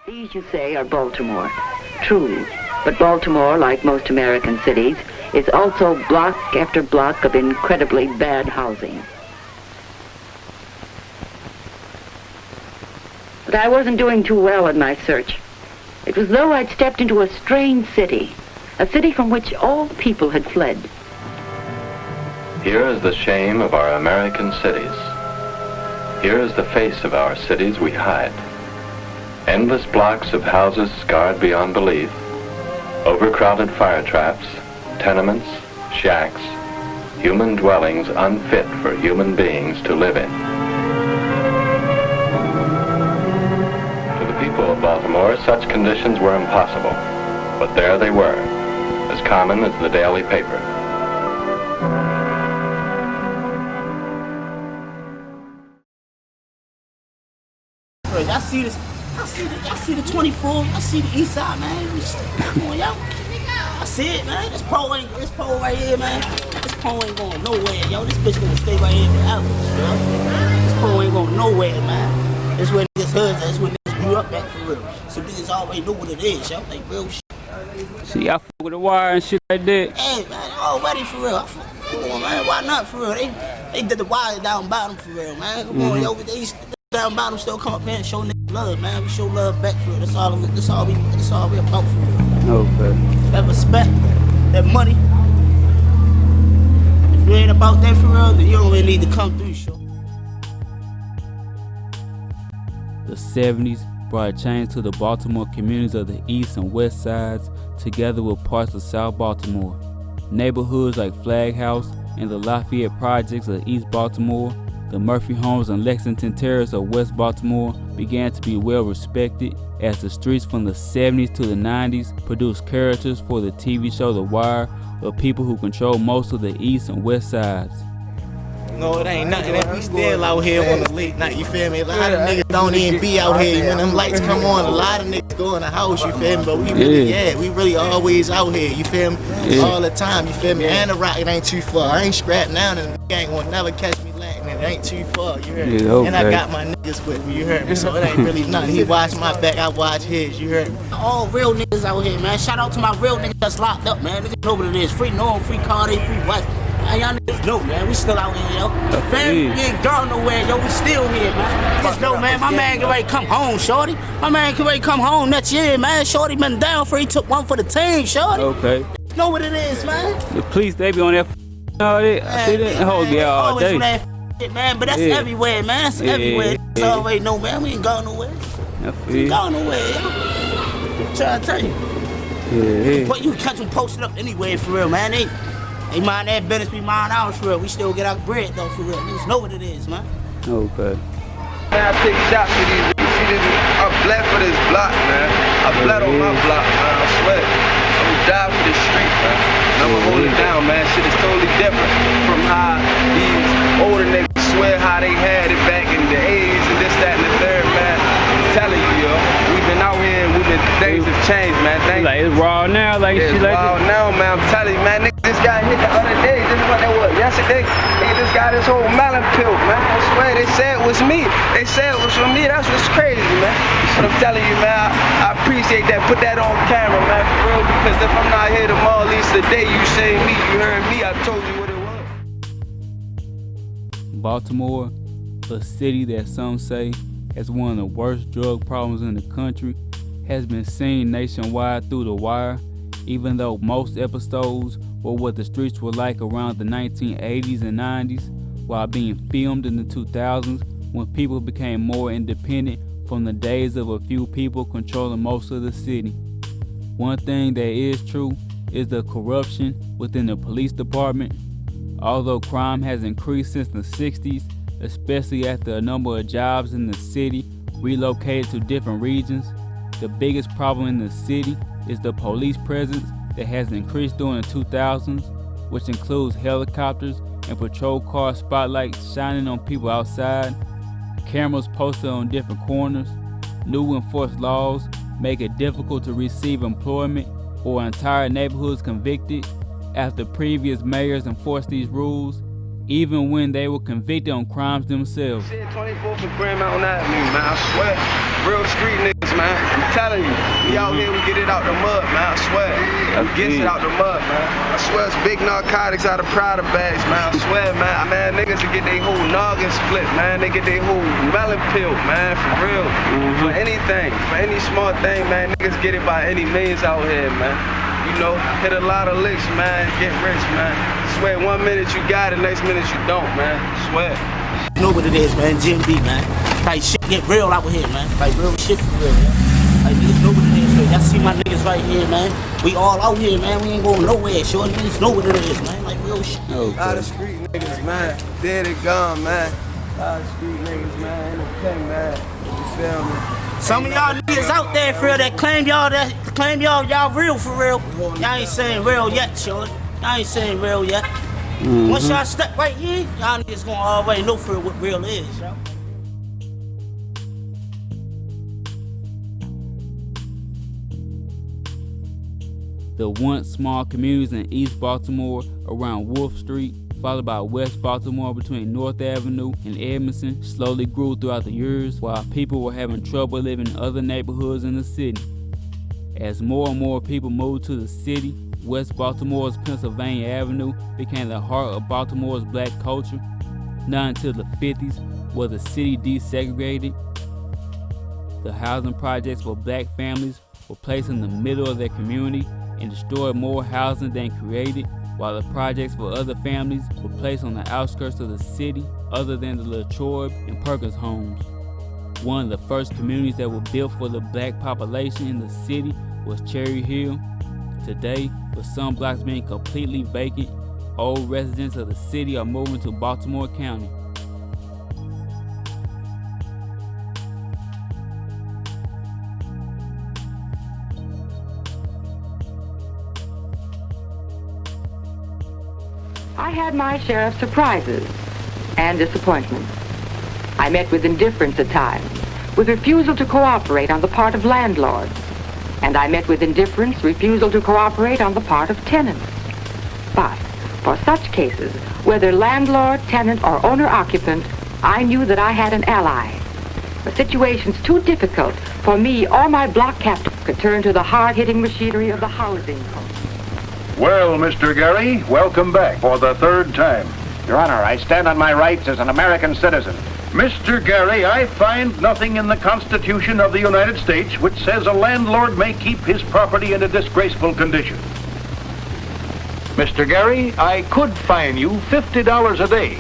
These, you say, are Baltimore. True. But Baltimore, like most American cities, is also block after block of incredibly bad housing. But I wasn't doing too well in my search. It was as though I'd stepped into a strange city, a city from which all people had fled. Here is the shame of our American cities. Here is the face of our cities we hide. Endless blocks of houses scarred beyond belief, overcrowded fire traps, tenements, shacks, human dwellings unfit for human beings to live in. To the people of Baltimore, such conditions were impossible, but there they were, as common as the daily paper. Y'all see this? Y'all see the 24? Y'all see the east side, man? Come on, y'all. I see it, man. This pole right here, man. This pole ain't going nowhere, yo. This bitch gonna stay right here forever, yo. This pole ain't going nowhere, man. This where niggas hoods, that's where niggas grew up at for real. So niggas already know what it is, yo. Like real shit. See, y'all fuck with the wire and shit like that? Hey, man, already for real. Come on, man. Why not for real? They did the wire down bottom for real, man. Come on, yo. They down bottom still come up here and show niggas love, man. We show love back for real. That's all we about for real. Okay. That respect, that money. If you ain't about that for real, then you don't really need to come through, sure. The 70s brought a change to the Baltimore communities of the east and west sides, together with parts of South Baltimore. Neighborhoods like Flag House and the Lafayette Projects of East Baltimore, the Murphy Homes and Lexington Terrace of West Baltimore began to be well respected as the Streetz from the 70s to the 90s produced characters for the TV show The Wire of people who control most of the east and west sides. No, it ain't nothing. We still out here on the late night, you feel me? A lot of niggas don't even be out here. When them lights come on, a lot of niggas go in the house, you feel me? But we really, we really always out here, you feel me? All the time, you feel me? And the rocket ain't too far. I ain't scrapped now, and the ain't gonna never catch me lacking. It ain't too far, you heard me? Okay. And I got my niggas with me, you heard me? So it ain't really nothing. He watch my back, I watch his, you heard me? All real niggas out here, man. Shout out to my real niggas that's locked up, man. Niggas know what it is. Free Norm, free Cardi, free West. Man, y'all niggas know, man. We still out here, yo. Fam, we ain't gone nowhere, yo. We still here, man. Just know, man, my man get ready to come home, shorty. My man get ready to come home next year, man. Shorty been down for, he took one for the team, shorty. Okay. You know what it is, man. The police, they be on that all that. I see that whole girl all day. Always shit, man. But that's everywhere, man. That's everywhere. You already know, man. We ain't gone nowhere. We ain't gone nowhere, yo. I'm trying to tell you. But you can catch them posted up anywhere, for real, man. They mind their business, we mind ours, for real. We still get our bread, though, for real. Niggas know what it is, man. Okay. Man, I take shots with these niggas. See this? I bled for this block, man. I bled on my block, man. I swear. I'm gonna die for this street, man. And I'm gonna hold it down, man. Shit is totally different from how these older niggas swear how they had it back in the 80s and this, that, and the third, man. I'm telling you, yo. We've been out here and things have changed, man. Like it's raw now, like yeah, shit like raw this. now, man. I'm telling you, man. Nigga just got hit the other day. This is what that was. Yesterday, nigga just got his whole melon pill, man. I swear, they said it was me. They said it was for me. That's what's crazy, man. But I'm telling you, man, I appreciate that. Put that on camera, man, for real. Because if I'm not here tomorrow, at least today, you say me, you heard me. I told you what it was. Baltimore, a city that some say has one of the worst drug problems in the country, has been seen nationwide through The Wire, even though most episodes were what the streets were like around the 1980s and 90s, while being filmed in the 2000s when people became more independent from the days of a few people controlling most of the city. One thing that is true is the corruption within the police department. Although crime has increased since the 60s, especially after a number of jobs in the city relocated to different regions, the biggest problem in the city is the police presence that has increased during the 2000s, which includes helicopters and patrol car spotlights shining on people outside, cameras posted on different corners, new enforced laws make it difficult to receive employment, or entire neighborhoods convicted after previous mayors enforced these rules, even when they were convicted on crimes themselves. Shit, 24 for Grand Mountain Avenue, man. I swear, Real street niggas, man. I'm telling you. We out here, we get it out the mud, man. I swear. We get it out the mud, man. I swear it's big narcotics out of Prada bags, man. I swear, man. Man, niggas will get their whole noggin split, man. They get their whole melon peeled, man. For real. For anything. For any small thing, man. Niggas get it by any means out here, man. You know, hit a lot of licks, man. Get rich, man. Swear, 1 minute you got it, next minute you don't, man. Swear. You know what it is, man. Jim B, man. Like, shit get real out here, man. Like, real shit for real, man. Like, niggas know what it is, man. Y'all see my niggas right here, man. We all out here, man. We ain't going nowhere. Sure, niggas know what it is, man. Like, real shit. Okay. Lot of street niggas, man. Dead and gone, man. Lot of street niggas, man. Ain't okay, man. You feel me? Some of y'all niggas out there for real that claim y'all real for real. Y'all ain't saying real yet, Sean. Y'all ain't saying real yet. Once y'all step right here, y'all niggas gonna already know for real what real is, yo. The once small communities in East Baltimore around Wolf Street, followed by West Baltimore between North Avenue and Edmondson, slowly grew throughout the years while people were having trouble living in other neighborhoods in the city. As more and more people moved to the city, West Baltimore's Pennsylvania Avenue became the heart of Baltimore's black culture. Not until the 50s was the city desegregated. The housing projects for black families were placed in the middle of their community and destroyed more housing than created, while the projects for other families were placed on the outskirts of the city other than the Latrobe and Perkins homes. One of the first communities that were built for the black population in the city was Cherry Hill. Today, with some blocks being completely vacant, old residents of the city are moving to Baltimore County. I had my share of surprises and disappointments. I met with indifference at times, with refusal to cooperate on the part of landlords, and I met with indifference, refusal to cooperate on the part of tenants. But for such cases, whether landlord, tenant, or owner-occupant, I knew that I had an ally. The situations too difficult for me or my block captain could turn to the hard-hitting machinery of the housing code. Well, Mr. Gary, welcome back for the third time. Your Honor, I stand on my rights as an American citizen. Mr. Gary, I find nothing in the Constitution of the United States which says a landlord may keep his property in a disgraceful condition. Mr. Gary, I could fine you $50 a day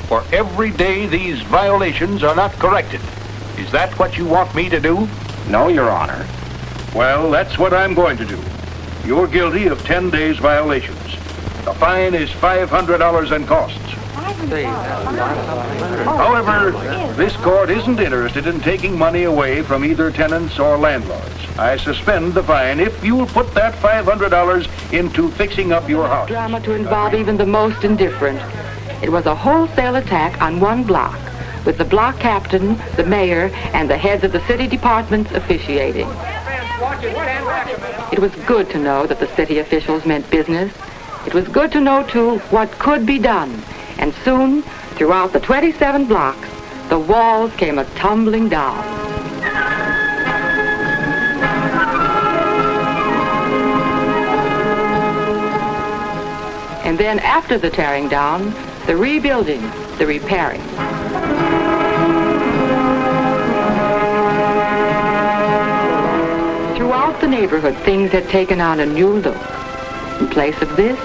for every day these violations are not corrected. Is that what you want me to do? No, Your Honor. Well, that's what I'm going to do. You're guilty of 10 days violations. The fine is $500 and costs. However, this court isn't interested in taking money away from either tenants or landlords. I suspend the fine if you'll put that $500 into fixing up your house. Drama to involve even the most indifferent. It was a wholesale attack on one block, with the block captain, the mayor, and the heads of the city departments officiating. It was good to know that the city officials meant business. It was good to know, too, what could be done. And soon, throughout the 27 blocks, the walls came a-tumbling down. And then after the tearing down, the rebuilding, the repairing. Throughout the neighborhood, things had taken on a new look. In place of this.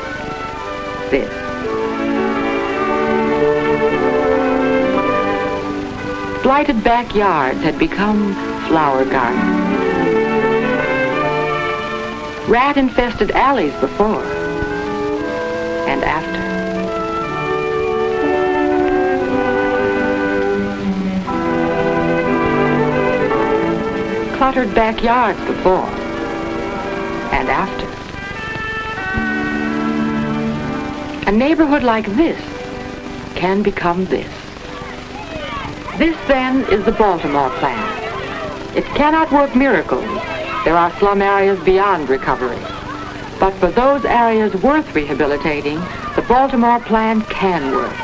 Blighted backyards had become flower gardens. Rat-infested alleys before and after. Cluttered backyards before and after. A neighborhood like this can become this. This, then, is the Baltimore plan. It cannot work miracles. There are slum areas beyond recovery. But for those areas worth rehabilitating, the Baltimore plan can work.